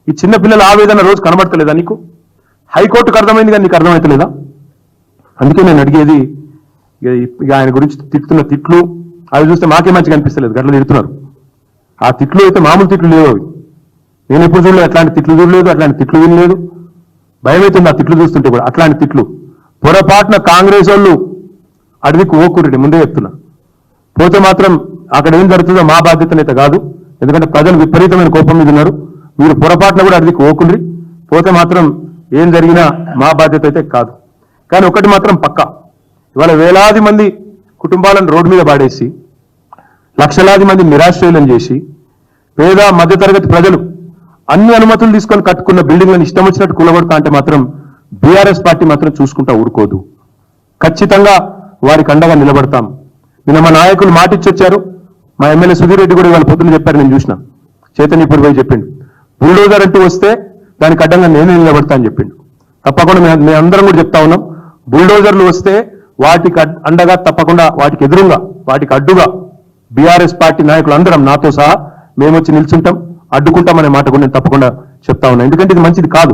ఈ చిన్న పిల్లల ఆవేదన రోజు కనబడతలేదా నీకు? హైకోర్టుకు అర్థమైంది కానీ నీకు అర్థమవుతలేదా? అందుకే నేను అడిగేది, ఇక ఆయన గురించి తిట్టుతున్న తిట్లు అవి చూస్తే మాకే మంచిగా అనిపిస్తలేదు, గట్ల తిడుతున్నారు. ఆ తిట్లు అయితే మామూలు తిట్లు లేవు అవి. నేను ఎప్పుడు చూడలేదు, అట్లాంటి తిట్లు చూడలేదు, అట్లాంటి తిట్లు వినలేదు. భయం అవుతుంది ఆ తిట్లు చూస్తుంటే కూడా. అట్లాంటి తిట్లు పొరపాటున కాంగ్రెస్ వాళ్ళు అడవికి ఓకూరెడ్డి ముందే చెప్తున్నా. పోతే మాత్రం అక్కడ ఏం జరుగుతుందో మా బాధ్యతనైతే కాదు, ఎందుకంటే ప్రజలు విపరీతమైన కోపం మీద ఉన్నారు. మీరు పొరపాటున కూడా అడవికి ఓకుండ్రి, పోతే మాత్రం ఏం జరిగినా మా బాధ్యత అయితే కాదు. కానీ ఒకటి మాత్రం పక్కా, ఇవాళ వేలాది మంది కుటుంబాలను రోడ్డు మీద పాడేసి లక్షలాది మంది నిరాశ్రయులను చేసి పేద మధ్యతరగతి ప్రజలు అన్ని అనుమతులు తీసుకొని కట్టుకున్న బిల్డింగ్లను ఇష్టం వచ్చినట్టు కూలగొడతా అంటే మాత్రం బీఆర్ఎస్ పార్టీ మాత్రం చూసుకుంటా ఊరుకోదు. ఖచ్చితంగా వారికి అండగా నిలబడతాం. నిన్న మా నాయకులు మాటిచ్చొచ్చారు. మా ఎమ్మెల్యే సుధీర్ రెడ్డి కూడా వాళ్ళ పొద్దున చెప్పారు, నేను చూసిన. చైతన్యపూర్ పోయి చెప్పిండు, బుల్డోజర్ అంటూ వస్తే దానికి అడ్డంగా నేనే నిలబడతా అని చెప్పిండు. తప్పకుండా మేము అందరం కూడా చెప్తా ఉన్నాం, బుల్డోజర్లు వస్తే వాటికి అండగా తప్పకుండా, వాటికి ఎదురుగా, వాటికి అడ్డుగా బీఆర్ఎస్ పార్టీ నాయకులు అందరం నాతో సహా మేము వచ్చి నిల్చుంటాం, అడ్డుకుంటామనే మాట కూడా నేను తప్పకుండా చెప్తా ఉన్నా. ఎందుకంటే ఇది మంచిది కాదు.